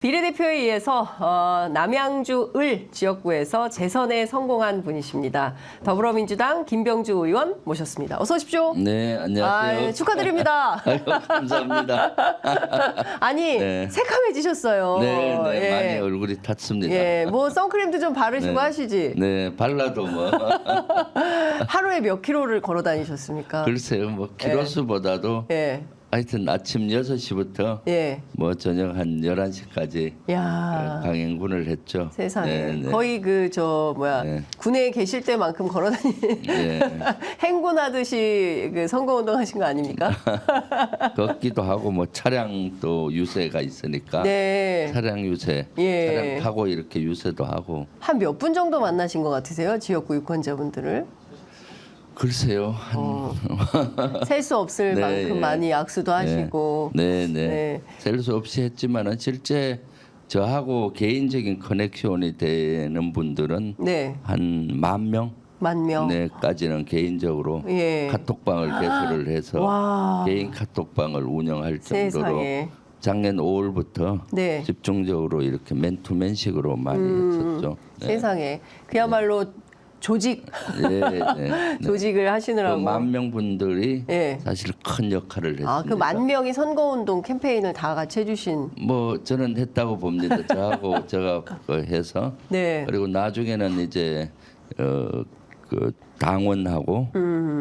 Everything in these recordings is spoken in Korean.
비례대표에 의해서 남양주 을 지역구에서 재선에 성공한 분이십니다. 더불어민주당 김병주 의원 모셨습니다. 어서 오십시오. 네, 안녕하세요. 축하드립니다. 아유, 감사합니다. 아니, 네. 새카매지셨어요. 네, 네, 예. 많이 얼굴이 탔습니다. 예, 뭐 선크림도 좀 바르시고 네. 하시지. 네, 발라도 뭐 하루에 몇 킬로를 걸어 다니셨습니까? 글쎄요, 뭐 키로수보다도 예. 하여튼 아침 6시부터 예. 뭐 저녁 한 11시까지 야. 강행군을 했죠. 세상에. 네, 네. 거의 네. 군에 계실 때만큼 걸어 다니는 네. 행군하듯이 그 선거운동 하신 거 아닙니까? 걷기도 하고 뭐 차량도 유세가 있으니까 네. 차량 유세, 예. 차량 타고 이렇게 유세도 하고 한 몇 분 정도 만나신 것 같으세요? 지역구 유권자분들을? 글쎄요. 셀 수 없을 네, 만큼 예. 많이 악수도 하시고. 네, 네. 네. 셀 수 없이 했지만은 실제 저하고 개인적인 커넥션이 되는 분들은 네. 한 10,000명 만 명. 네까지는 개인적으로 예. 카톡방을 개설을 해서 와. 개인 카톡방을 운영할 정도로 세상에. 작년 5월부터 네. 집중적으로 이렇게 맨투맨식으로 많이 했었죠. 네. 세상에. 그야말로 조직, 네, 네, 네. 조직을 하시느라고. 10,000명 분들이 예. 사실 큰 역할을 했습니다. 아, 그 10,000명이 선거운동 캠페인을 다 같이 해주신. 뭐 저는 했다고 봅니다. 저하고 제가 해서 네. 그리고 나중에는 이제 그 당원하고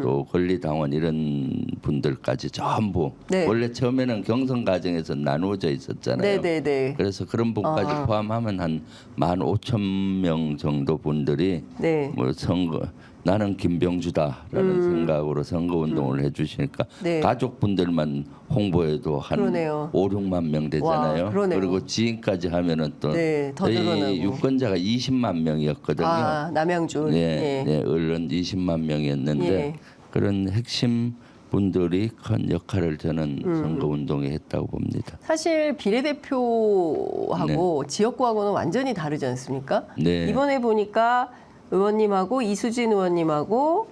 또 권리당원 이런 분들까지 전부 네. 원래 처음에는 경선 과정에서 나누어져 있었잖아요. 네네네. 그래서 그런 분까지 아. 포함하면 한 15,000명 정도 분들이 네. 뭐 선거 나는 김병주다라는 생각으로 선거운동을 해주시니까 네. 가족분들만 홍보해도 한 그러네요. 5, 6만 명 되잖아요. 와, 그러네요. 그리고 지인까지 하면은 또 네, 더 늘어나고. 저희 유권자가 20만 명이었거든요. 아, 남양주. 네, 예. 네, 언론 20만 명이었는데 예. 그런 핵심 분들이 큰 역할을 저는 선거운동에 했다고 봅니다. 사실 비례대표하고 지역구하고는 완전히 다르지 않습니까? 네. 이번에 보니까 의원님하고 이수진 의원님하고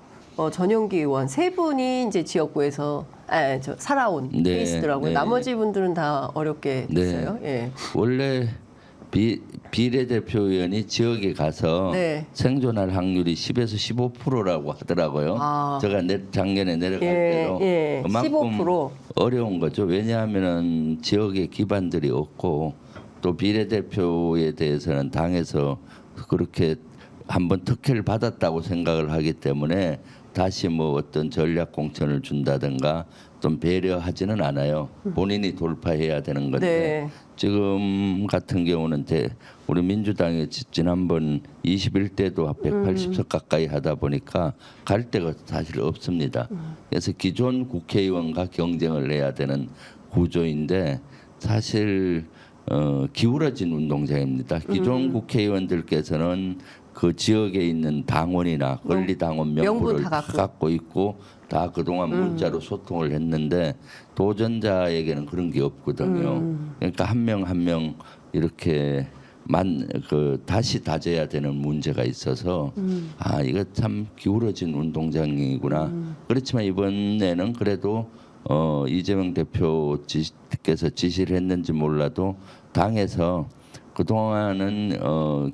전용기 의원 세 분이 이제 지역구에서 살아온 네, 케이스더라고요. 네. 나머지 분들은 다 어렵게 네. 됐어요. 예. 원래 비례대표 의원이 지역에 가서 네. 생존할 확률이 10에서 15%라고 하더라고요. 아. 제가 작년에 내려갈 예, 때도 예. 그만큼 15%. 어려운 거죠. 왜냐하면은 지역에 기반들이 없고 또 비례대표에 대해서는 당에서 그렇게 한번 특혜를 받았다고 생각을 하기 때문에 다시 뭐 어떤 전략 공천을 준다든가 좀 배려하지는 않아요. 본인이 돌파해야 되는 건데 네. 지금 같은 경우는 우리 민주당이 지난번 21대도 180석 가까이 하다 보니까 갈 데가 사실 없습니다. 그래서 기존 국회의원과 경쟁을 해야 되는 구조인데 사실 기울어진 운동장입니다. 기존 국회의원들께서는 그 지역에 있는 당원이나 권리당원 명부를 명부 다 다 갖고 있고 다 그동안 문자로 소통을 했는데 도전자에게는 그런 게 없거든요. 그러니까 한 명 한 명 이렇게 다시 다져야 되는 문제가 있어서 아 이거 참 기울어진 운동장이구나. 그렇지만 이번에는 그래도 이재명 대표께서 지시를 했는지 몰라도 당에서 그동안은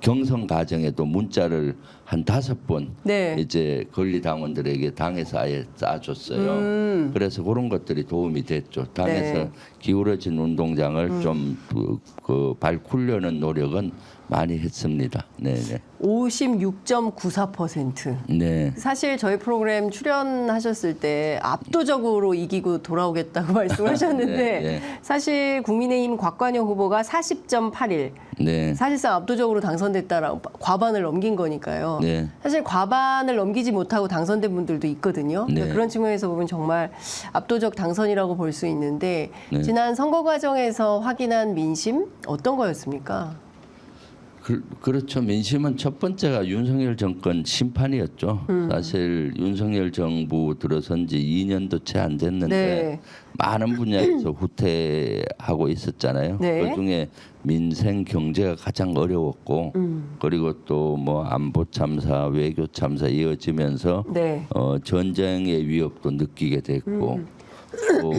경선 과정에도 문자를 한 5번 네. 이제 권리당원들에게 당에서 아예 쏴줬어요. 그래서 그런 것들이 도움이 됐죠. 당에서 네. 기울어진 운동장을 좀 발굴려는 노력은 많이 했습니다. 네네. 56.94%. 네. 사실 저희 프로그램 출연하셨을 때 압도적으로 이기고 돌아오겠다고 말씀하셨는데 네, 네. 사실 국민의힘 곽관영 후보가 40.81 네. 사실상 압도적으로 당선됐다라고 과반을 넘긴 거니까요. 네. 사실 과반을 넘기지 못하고 당선된 분들도 있거든요. 그러니까 네. 그런 측면에서 보면 정말 압도적 당선이라고 볼 수 있는데 네. 지난 선거 과정에서 확인한 민심 어떤 거였습니까? 그렇죠. 민심은 첫 번째가 윤석열 정권 심판이었죠. 사실 윤석열 정부 들어선 지 2년도 채 안 됐는데 네. 많은 분야에서 후퇴하고 있었잖아요. 네. 그중에 민생 경제가 가장 어려웠고 그리고 또 뭐 안보 참사, 외교 참사 이어지면서 네. 전쟁의 위협도 느끼게 됐고 또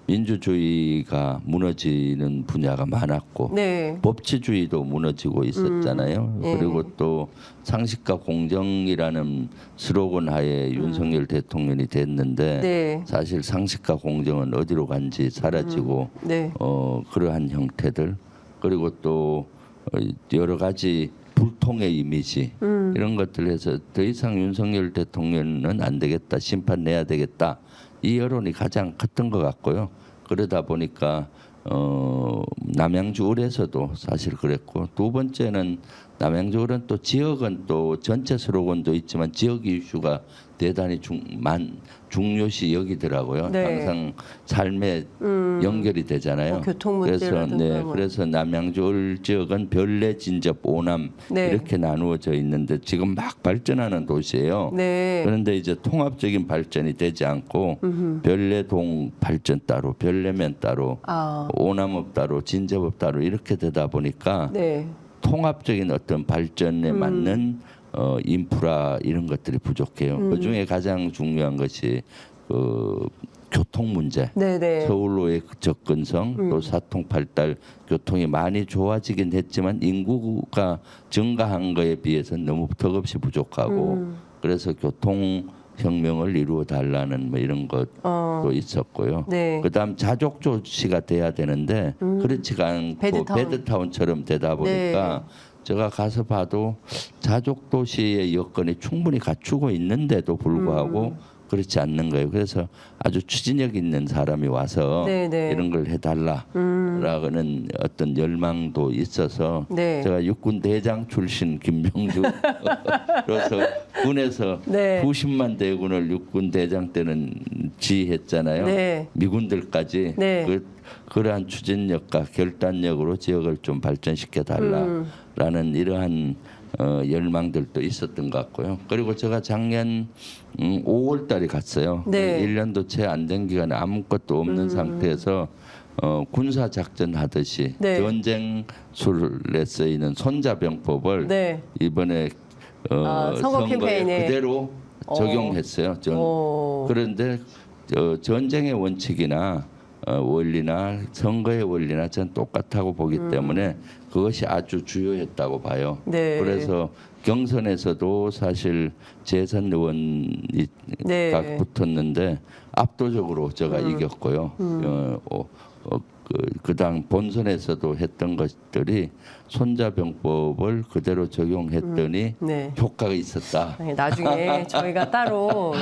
민주주의가 무너지는 분야가 많았고 네. 법치주의도 무너지고 있었잖아요. 예. 그리고 또 상식과 공정이라는 슬로건 하에 윤석열 대통령이 됐는데 네. 사실 상식과 공정은 어디로 간지 사라지고 네. 그러한 형태들 그리고 또 여러 가지 불통의 이미지 이런 것들 해서 더 이상 윤석열 대통령은 안 되겠다 심판 내야 되겠다 이 여론이 가장 컸던 것 같고요. 그러다 보니까 남양주 을에서도 사실 그랬고 두 번째는 남양주 을은 또 지역은 또 전체 슬로건도 있지만 지역 이슈가 대단히 중요시 여기더라고요. 네. 항상 삶에 연결이 되잖아요. 교통 그래서 문제라든가 뭐. 그래서 남양주 을 지역은 별내, 진접, 오남 네. 이렇게 나누어져 있는데 지금 막 발전하는 도시예요. 네. 그런데 이제 통합적인 발전이 되지 않고 별내동 발전 따로, 별내면 따로, 오남업 따로, 진접업 따로 이렇게 되다 보니까 네. 통합적인 어떤 발전에 맞는 인프라 이런 것들이 부족해요. 그 중에 가장 중요한 것이 교통 문제. 네네. 서울로의 접근성, 또 사통팔달 교통이 많이 좋아지긴 했지만 인구가 증가한 거에 비해서는 너무 턱없이 부족하고 그래서 교통 혁명을 이루어 달라는 뭐 이런 것도 있었고요. 네. 그다음 자족 도시가 돼야 되는데 그렇지가 않고 배드타운처럼 되다 보니까 제가 가서 봐도 자족 도시의 여건이 충분히 갖추고 있는데도 불구하고 그렇지 않는 거예요. 그래서 아주 추진력 있는 사람이 와서 네네. 이런 걸 해달라라는 어떤 열망도 있어서 네. 제가 육군 대장 출신 김병주 그래서 군에서 네. 90만 대군을 육군 대장 때는 지휘했잖아요. 네. 미군들까지 네. 그러한 추진력과 결단력으로 지역을 좀 발전시켜 달라라는 이러한 열망들도 있었던 것 같고요. 그리고 제가 작년 5월 달에 갔어요. 네. 1년도 채 안 된 기간에 아무것도 없는 상태에서 군사 작전 하듯이 네. 전쟁술에 쓰이는 손자병법을 네. 이번에 선거 선거에 캠페인에 그대로 적용했어요. 그런데 전쟁의 원칙이나 원리나 선거의 원리나 전 똑같다고 보기 때문에 그것이 아주 주요했다고 봐요. 네. 그래서 경선에서도 사실 재선 의원이 네. 붙었는데 압도적으로 제가 이겼고요. 그다음 본선에서도 했던 것들이 손자병법을 그대로 적용했더니 네. 효과가 있었다. 네, 나중에 저희가 따로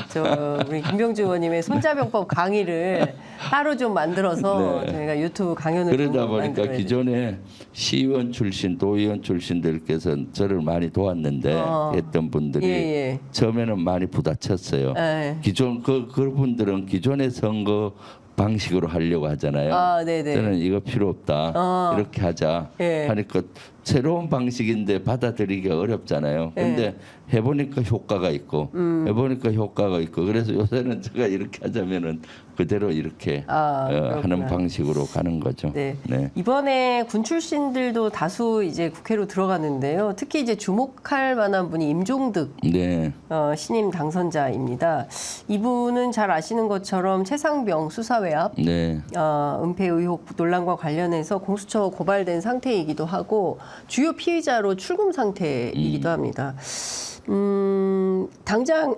우리 김병주 의원님의 손자병법 강의를 따로 좀 만들어서 네. 저희가 유튜브 강연을 그러다 좀 보니까 만들어야 기존에 시의원 출신, 도의원 출신들께서 저를 많이 도왔는데 했던 분들이 예. 처음에는 많이 부딪혔어요. 예. 기존 그분들은 기존의 선거 방식으로 하려고 하잖아요. 네네. 저는 이거 필요 없다. 이렇게 하자. 예. 하니까 새로운 방식인데 받아들이기가 어렵잖아요. 근데 해보니까 효과가 있고 해보니까 효과가 있고 그래서 요새는 제가 이렇게 하자면은 그대로 이렇게 하는 방식으로 가는 거죠. 네. 네. 이번에 군 출신들도 다수 이제 국회로 들어가는데요. 특히 이제 주목할 만한 분이 임종득 네. 신임 당선자입니다. 이분은 잘 아시는 것처럼 최상병 수사외압 네. 은폐 의혹 논란과 관련해서 공수처 고발된 상태이기도 하고 주요 피의자로 출금 상태이기도 합니다. 당장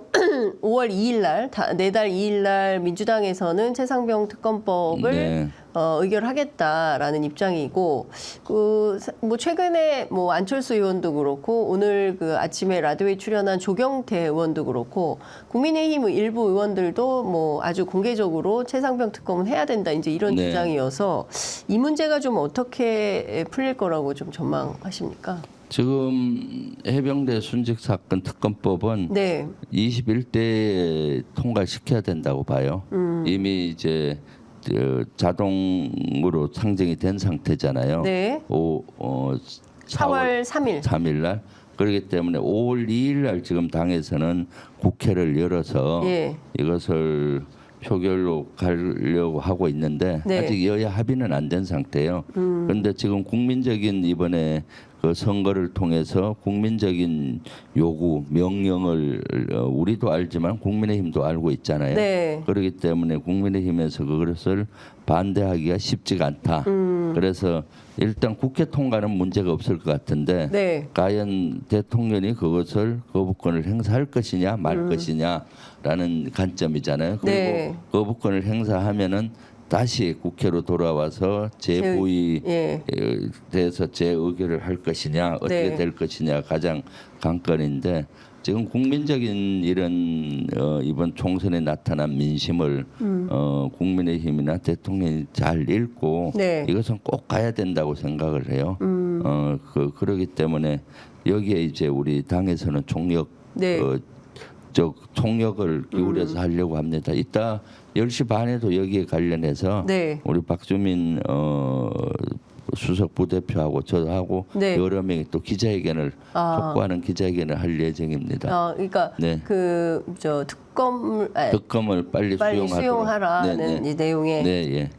5월 2일 날, 내달 2일 날 민주당에서는 최상병 특검법을 네. 의결하겠다라는 입장이고, 뭐 최근에 뭐 안철수 의원도 그렇고 오늘 그 아침에 라디오에 출연한 조경태 의원도 그렇고 국민의힘 일부 의원들도 뭐 아주 공개적으로 최상병 특검은 해야 된다 이제 이런 네. 주장이어서 이 문제가 좀 어떻게 풀릴 거라고 좀 전망하십니까? 지금 해병대 순직 사건 특검법은 네. 21대에 통과시켜야 된다고 봐요. 이미 이제 자동으로 상정이 된 상태잖아요. 네. 4월 3일. 3일 날. 그렇기 때문에 5월 2일 날 지금 당에서는 국회를 열어서 예. 이것을 표결로 가려고 하고 있는데 네. 아직 여야 합의는 안 된 상태예요. 그런데 지금 국민적인 이번에 그 선거를 통해서 국민적인 요구, 명령을 우리도 알지만 국민의힘도 알고 있잖아요. 네. 그렇기 때문에 국민의힘에서 그것을 반대하기가 쉽지가 않다. 그래서 일단 국회 통과는 문제가 없을 것 같은데 네. 과연 대통령이 그것을 거부권을 행사할 것이냐 말 것이냐라는 관점이잖아요. 그리고 네. 거부권을 행사하면은 다시 국회로 돌아와서 재보위에 예. 대해서 재의결을 할 것이냐 어떻게 네. 될 것이냐 가장 관건인데 지금 국민적인 이런 이번 총선에 나타난 민심을 국민의힘이나 대통령이 잘 읽고 네. 이것은 꼭 가야 된다고 생각을 해요. 그러기 때문에 여기에 이제 우리 당에서는 총력 네. 총력을 기울여서 하려고 합니다. 이따 10시 반에도 여기에 관련해서 네. 우리 박주민 수석 부대표하고 저하고 네. 여러 명이 또 기자회견을 촉구하는 기자회견을 할 예정입니다. 그러니까 네. 저 특검을 빨리 수용하라는 네, 이 내용의 네, 예.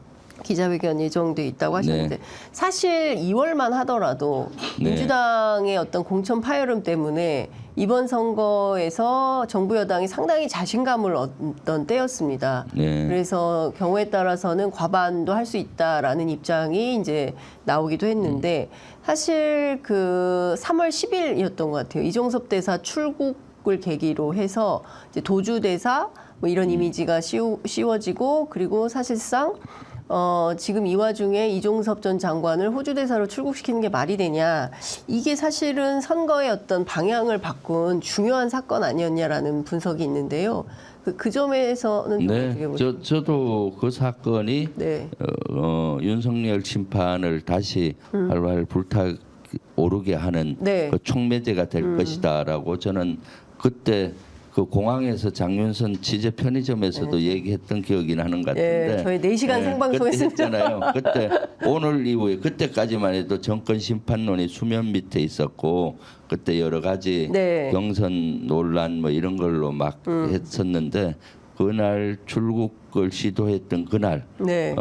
기자회견 예정돼 있다고 하셨는데 사실 2월만 하더라도 네. 민주당의 어떤 공천 파열음 때문에 이번 선거에서 정부 여당이 상당히 자신감을 얻던 때였습니다. 네. 그래서 경우에 따라서는 과반도 할 수 있다라는 입장이 이제 나오기도 했는데 사실 그 3월 10일이었던 것 같아요. 이종섭 대사 출국을 계기로 해서 이제 도주 대사 뭐 이런 이미지가 씌워지고 그리고 사실상 지금 이 와중에 이종섭 전 장관을 호주 대사로 출국시키는 게 말이 되냐. 이게 사실은 선거의 어떤 방향을 바꾼 중요한 사건 아니었냐라는 분석이 있는데요. 그 점에서는 어떻게 보세요? 저도 그 사건이 네. 윤석열 심판을 다시 활활 불타오르게 하는 네. 그 촉매제가 될 것이다라고 저는 그때 그 공항에서 장윤선 취재 편의점에서도 얘기했던 기억이 나는 것 같은데. 네, 저희 4시간 생방송했습니다. 그때 했잖아요. 그때 오늘 이후에 그때까지만 해도 정권 심판론이 수면 밑에 있었고 그때 여러 가지 네. 경선 논란 뭐 이런 걸로 막 했었는데 그날 출국을 시도했던 그날 네.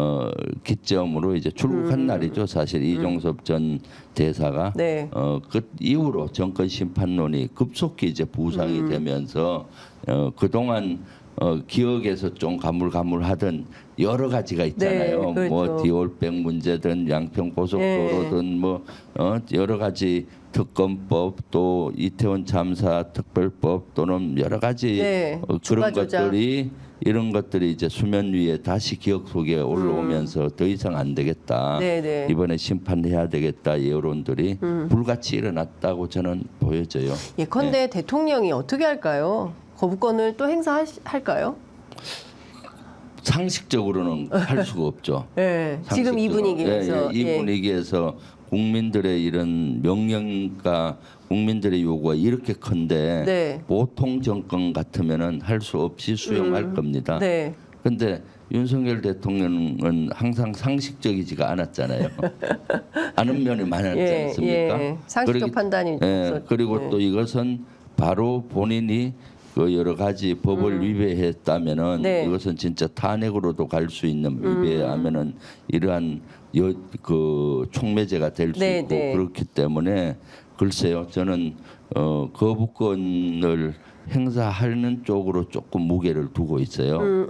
기점으로 이제 출국한 날이죠. 사실 이종섭 전 대사가 네. 그 이후로 정권 심판론이 급속히 이제 부상이 되면서 그동안 기억에서 좀 가물가물하던 여러 가지가 있잖아요. 네, 그렇죠. 뭐 디올백 문제든 양평 고속도로든 뭐 여러 가지 특검법 또 이태원 참사 특별법 또는 여러 가지 네, 그런 주가 조작. 것들이 이런 것들이 이제 수면 위에 다시 기억 속에 올라오면서 더 이상 안 되겠다. 네, 네. 이번에 심판해야 되겠다 여론들이 불같이 일어났다고 저는 보여져요. 예컨대 대통령이 어떻게 할까요? 거부권을 또 행사할까요? 상식적으로는 할 수가 없죠. 네. 지금 이 상식적으로. 분위기에서. 이 분위기에서 국민들의 이런 명령과 국민들의 요구가 이렇게 큰데 네. 보통 정권 같으면은 할 수 없이 수용할 겁니다. 네. 근데 윤석열 대통령은 항상 상식적이지가 않았잖아요. 아는 면이 많았지 않습니까? 예. 상식적 판단이 없었죠. 그리고 네. 또 이것은 바로 본인이 그 여러 가지 법을 위배했다면은 네. 이것은 진짜 탄핵으로도 갈 수 있는 위배하면은 이러한 그 촉매제가 될 수 네, 있고 네. 그렇기 때문에 글쎄요 저는 거부권을 행사하는 쪽으로 조금 무게를 두고 있어요.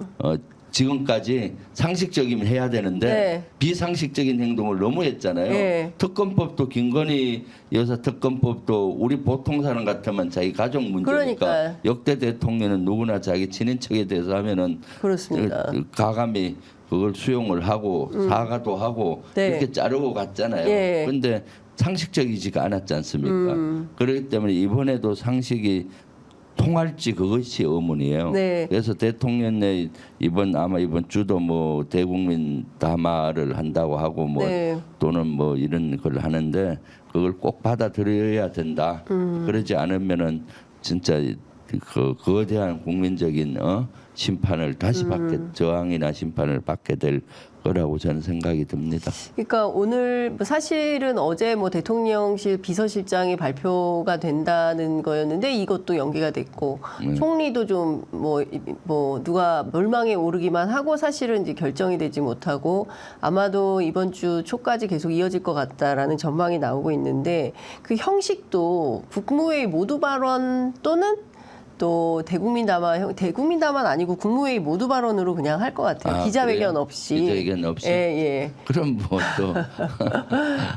지금까지 상식적이면 해야 되는데 네. 비상식적인 행동을 너무 했잖아요. 네. 특검법도 김건희 여사 특검법도 우리 보통 사람 같으면 자기 가족 문제니까 그러니까요. 역대 대통령은 누구나 자기 친인척에 대해서 하면은 그렇습니다. 가감히 그걸 수용을 하고 사과도 하고 네. 이렇게 자르고 갔잖아요. 예. 그런데 상식적이지가 않았지 않습니까? 그렇기 때문에 이번에도 상식이 통할지 그것이 의문이에요. 네. 그래서 대통령의 아마 이번 주도 뭐 대국민 담화를 한다고 하고 뭐 네. 또는 뭐 이런 걸 하는데 그걸 꼭 받아들여야 된다. 그러지 않으면은 진짜 그 거대한 국민적인 심판을 다시 받게 저항이나 심판을 받게 될 거라고 저는 생각이 듭니다. 그러니까 오늘 뭐 사실은 어제 뭐 대통령실 비서실장이 발표가 된다는 거였는데 이것도 연기가 됐고 총리도 좀 뭐 누가 멸망에 오르기만 하고 사실은 이제 결정이 되지 못하고 아마도 이번 주 초까지 계속 이어질 것 같다라는 전망이 나오고 있는데 그 형식도 국무회의 모두 발언 또는 또 대국민 담화 아니고 국무회의 모두 발언으로 그냥 할 것 같아요. 기자회견 그래요? 없이. 기자회견 없이. 예. 그럼 뭐 또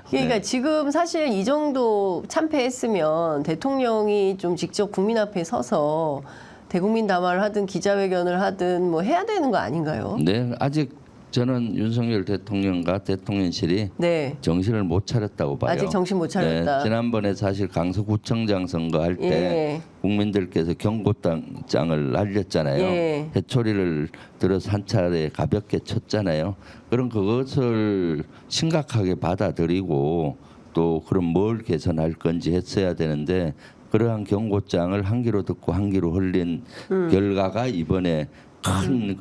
그러니까 지금 사실 이 정도 참패했으면 대통령이 좀 직접 국민 앞에 서서 대국민 담화를 하든 기자회견을 하든 뭐 해야 되는 거 아닌가요? 네, 아직 저는 윤석열 대통령과 대통령실이 네. 정신을 못 차렸다고 봐요. 아직 정신 못 차렸다. 네, 지난번에 사실 강서구청장 선거할 때 예. 국민들께서 경고장을 날렸잖아요. 예. 해초리를 들어서 한 차례 가볍게 쳤잖아요. 그럼 그것을 심각하게 받아들이고 또 그럼 뭘 개선할 건지 했어야 되는데 그러한 경고장을 한 귀로 듣고 한 귀로 흘린 결과가 이번에 큰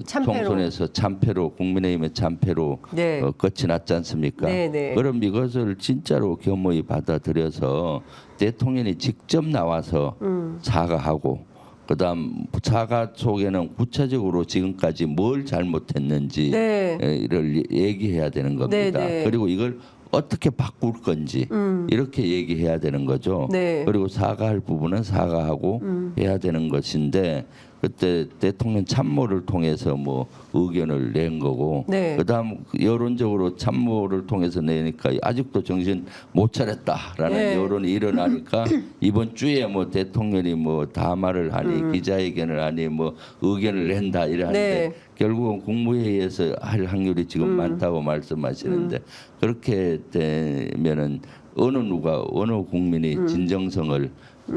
참패로. 총선에서 참패로 국민의힘의 참패로 네. 끝이 났지 않습니까? 네. 그럼 이것을 진짜로 겸허히 받아들여서 대통령이 직접 나와서 사과하고 그다음 사과 속에는 구체적으로 지금까지 뭘 잘못했는지를 얘기해야 되는 겁니다. 네. 그리고 이걸 어떻게 바꿀 건지 이렇게 얘기해야 되는 거죠. 네. 그리고 사과할 부분은 사과하고 해야 되는 것인데 그때 대통령 참모를 통해서 뭐 의견을 낸 거고 네. 그다음 여론적으로 참모를 통해서 내니까 아직도 정신 못 차렸다라는 네. 여론이 일어나니까 이번 주에 뭐 대통령이 뭐 담화를 하니 기자회견을 하니 뭐 의견을 낸다 이러는데 네. 결국은 국무회의에서 할 확률이 지금 많다고 말씀하시는데 그렇게 되면은 어느 국민이 진정성을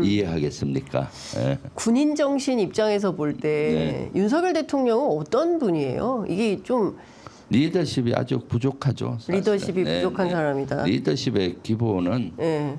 이해하겠습니까? 예. 군인 정신 입장에서 볼 때 윤석열 대통령은 어떤 분이에요? 이게 좀 리더십이 아주 부족하죠. 사실은. 리더십이 부족한 사람이다. 리더십의 기본은 예.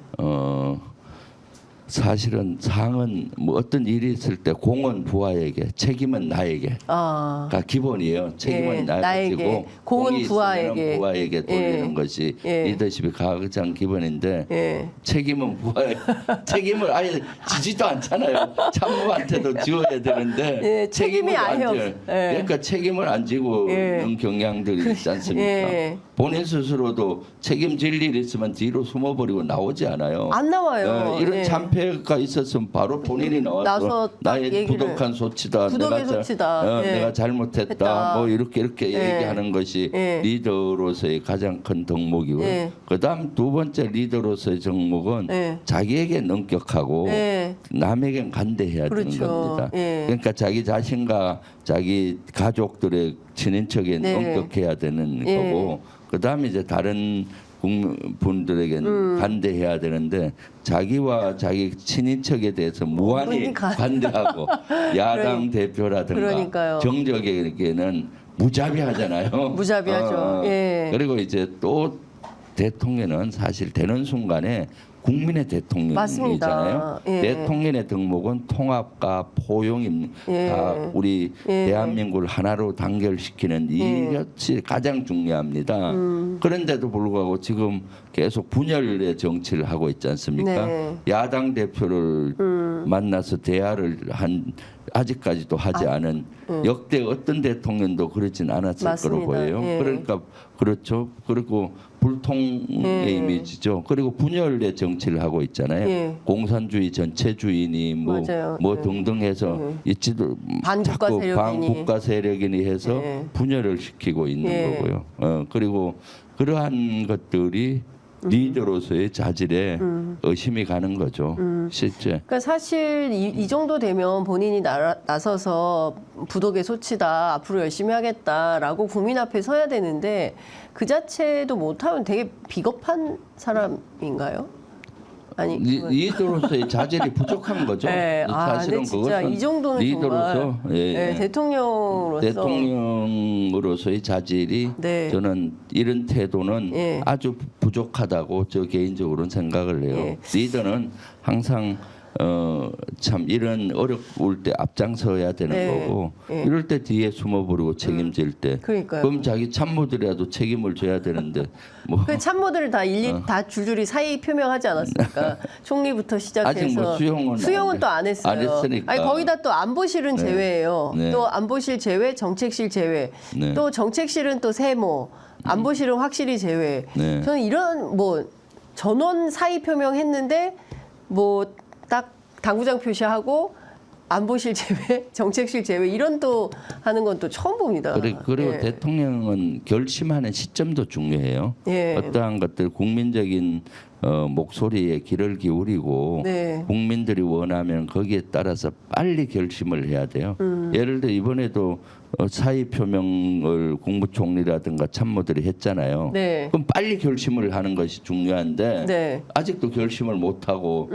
사실은 상은 뭐 어떤 일이 있을 때 공은 부하에게 책임은 나에게가 아. 기본이에요. 책임은 예, 나에게 나에게, 지고 공은 공이 부하에게. 있으면 부하에게 돌리는 예. 것이 예. 리더십의 가장 기본인데 예. 책임은 부하에 책임을 아예 지지도 않잖아요. 참모한테도 지어야 되는데 예, 책임이 책임을 안 아예 져요. 예. 그러니까 책임을 안 지고 예. 있는 경향들이 있지 않습니까? 예. 본인 스스로도 책임질 일 있으면 뒤로 숨어버리고 나오지 않아요. 안 나와요. 이런 예. 참패가 있었으면 바로 본인이 나와서 나서 딱 나의 얘기를. 부족한 소치다. 부족의 소치다. 예. 내가 잘못했다. 했다. 뭐 이렇게 예. 얘기하는 것이 예. 리더로서의 가장 큰 덕목이고요. 예. 그다음 두 번째 리더로서의 덕목은 예. 자기에게 엄격하고 예. 남에겐 간대해야 그렇죠. 되는 겁니다. 예. 그러니까 자기 자신과 자기 가족들의 친인척에 네. 엄격해야 되는 예. 거고 그다음에 이제 다른 분들에게는 간대해야 되는데 자기와 자기 친인척에 대해서 무한히 그러니까. 반대하고 야당 대표라든가 그러니까요. 정적에게는 무자비하잖아요. 무자비하죠. 예. 그리고 이제 또 대통령은 사실 되는 순간에 국민의 대통령이잖아요. 맞습니다. 예. 대통령의 덕목은 통합과 포용입니다. 예. 우리 예. 대한민국을 하나로 단결시키는 이것이 가장 중요합니다. 그런데도 불구하고 지금 계속 분열의 정치를 하고 있지 않습니까? 네. 야당 대표를 만나서 대화를 아직까지도 하지 않은 역대 어떤 대통령도 그러진 않았을 맞습니다. 거로 보여요. 예. 그러니까 그렇죠. 그리고 불통의 이미지죠. 그리고 분열의 정치를 하고 있잖아요. 예. 공산주의 전체주의니 뭐 맞아요. 등등 해서 있지도 반국가 자꾸 세력이니. 반국가 세력이니 해서 예. 분열을 시키고 있는 예. 거고요. 그리고 그러한 것들이 리더로서의 자질에 의심이 가는 거죠. 실제. 그러니까 사실 이 정도 되면 본인이 나서서 부독의 소치다 앞으로 열심히 하겠다라고 국민 앞에 서야 되는데 그 자체도 못하면 되게 비겁한 사람인가요? 아니 리더로서의 자질이 부족한 거죠. 네. 사실은 근데 진짜 그것은 이 정도는 리더로서 정말 네, 대통령으로서의 자질이 네. 저는 이런 태도는 아주 부족하다고 저 개인적으로는 생각을 해요. 리더는 항상 참 이런 어려울 때 앞장서야 되는 네. 거고 네. 이럴 때 뒤에 숨어버리고 책임질 때 그러니까요. 그럼 자기 참모들이라도 책임을 져야 되는데 뭐 그 참모들을 다 일일이 다 줄줄이 사의 표명하지 않았습니까? 총리부터 시작해서 아직 뭐 수용은 또 안 했어요. 안 했으니까. 아니 거기다 또 안보실은 네. 제외예요. 네. 또 안보실 제외, 정책실 제외. 네. 또 정책실은 또 세모, 안보실은 확실히 제외. 네. 저는 이런 뭐 전원 사의 표명했는데 뭐 딱 당구장 표시하고 안보실 제외, 정책실 제외 이런 또 하는 건 또 처음 봅니다. 그리고 예. 대통령은 결심하는 시점도 중요해요. 예. 어떠한 것들 국민적인 목소리에 귀를 기울이고 네. 국민들이 원하면 거기에 따라서 빨리 결심을 해야 돼요. 예를 들어 이번에도 사의 표명을 국무총리라든가 참모들이 했잖아요. 네. 그럼 빨리 결심을 하는 것이 중요한데 네. 아직도 결심을 못 하고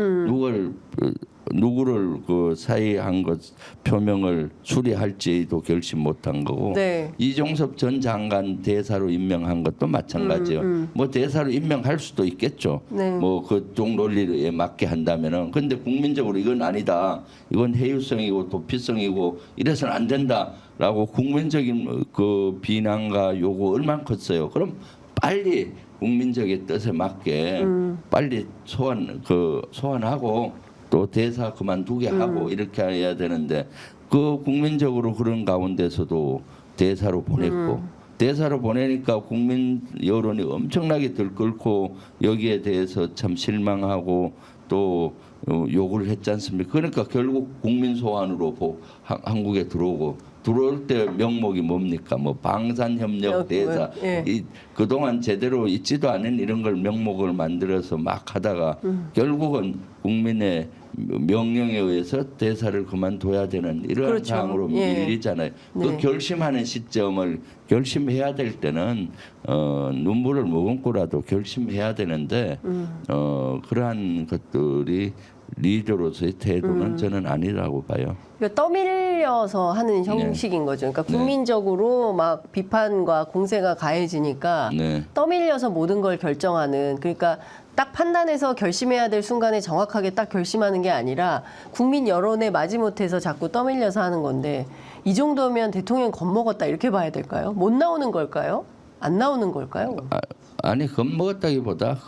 누구를 그 사의한 것 표명을 수리할지도 결심 못한 거고 네. 이종섭 전 장관 대사로 임명한 것도 마찬가지예요. 뭐 대사로 임명할 수도 있겠죠. 네. 뭐 그쪽 논리에 맞게 한다면은 근데 국민적으로 이건 아니다. 이건 해유성이고 도피성이고 이래서는 안 된다라고 국민적인 그 비난과 요구 얼마나 컸어요. 그럼 빨리 국민적인 뜻에 맞게 빨리 소환하고 또 대사 그만두게 하고 이렇게 해야 되는데 그 국민적으로 그런 가운데서도 대사로 보냈고 대사로 보내니까 국민 여론이 엄청나게 들끓고 여기에 대해서 참 실망하고 또 요구를 했지 않습니까? 그러니까 결국 국민 소환으로 한국에 들어올 때 명목이 뭡니까? 뭐 방산협력 대사 예. 그동안 제대로 있지도 않은 이런 걸 명목을 만들어서 막 하다가 결국은 국민의 명령에 의해서 대사를 그만둬야 되는 이러한 그렇죠. 상황으로 예. 밀리잖아요. 네. 그 결심하는 시점을 결심해야 될 때는 눈물을 머금고라도 결심해야 되는데 그러한 것들이 리더로서의 태도는 저는 아니라고 봐요. 그러니까 떠밀려서 하는 형식인 거죠. 그러니까 국민적으로 막 비판과 공세가 가해지니까 네. 떠밀려서 모든 걸 결정하는 그러니까 딱 판단해서 결심해야 될 순간에 정확하게 딱 결심하는 게 아니라 국민 여론에 마지못해서 자꾸 떠밀려서 하는 건데 이 정도면 대통령 겁먹었다 이렇게 봐야 될까요? 못 나오는 걸까요? 안 나오는 걸까요? 아니 겁먹었다기보다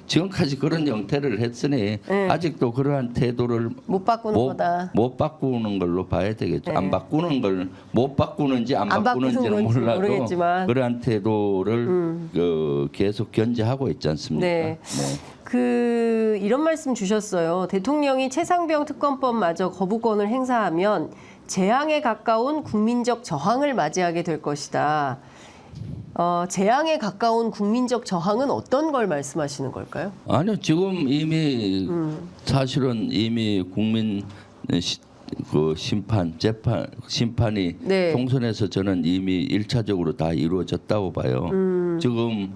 지금까지 그런 형태를 했으니 아직도 그러한 태도를 못 바꾸는 거다. 못 바꾸는 걸로 봐야 되겠죠. 네. 안 바꾸는 걸 못 바꾸는지 안 안 바꾸는지는 바꾸는 건지 몰라도 모르겠지만. 그러한 태도를 계속 견제하고 있지 않습니까? 네. 이런 말씀 주셨어요. 대통령이 최상병 특검법마저 거부권을 행사하면 재앙에 가까운 국민적 저항을 맞이하게 될 것이다. 재앙에 가까운 국민적 저항은 어떤 걸 말씀하시는 걸까요? 아니요, 지금 이미 사실은 이미 국민 그 심판이 네. 총선에서 저는 이미 1차적으로 다 이루어졌다고 봐요. 지금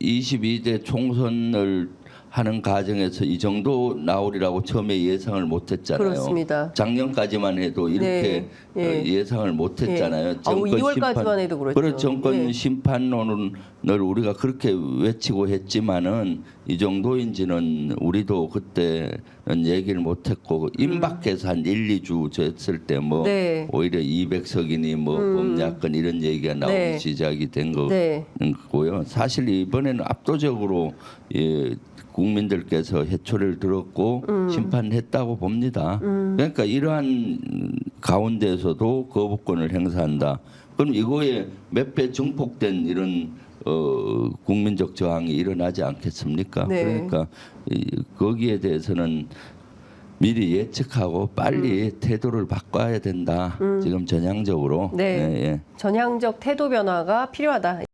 22대 총선을 하는 과정에서 이 정도 나오리라고 처음에 예상을 못했잖아요. 그렇습니다. 작년까지만 해도 이렇게 네. 예상을 못했잖아요. 예. 2월까지만 해도 그렇죠. 그런 정권 네. 심판론을 우리가 그렇게 외치고 했지만은 이 정도인지는 우리도 그때는 얘기를 못했고 임박해서 한 1, 2주 됐을 때 뭐 네. 오히려 200석이니 뭐 범야권 이런 얘기가 나오기 네. 시작이 된 네. 거고요. 사실 이번에는 압도적으로 국민들께서 해초를 들었고 심판했다고 봅니다. 그러니까 이러한 가운데서도 거부권을 행사한다. 그럼 이거에 몇 배 증폭된 이런 국민적 저항이 일어나지 않겠습니까? 네. 그러니까 거기에 대해서는 미리 예측하고 빨리 태도를 바꿔야 된다. 지금 전향적으로. 네. 예, 예. 전향적 태도 변화가 필요하다.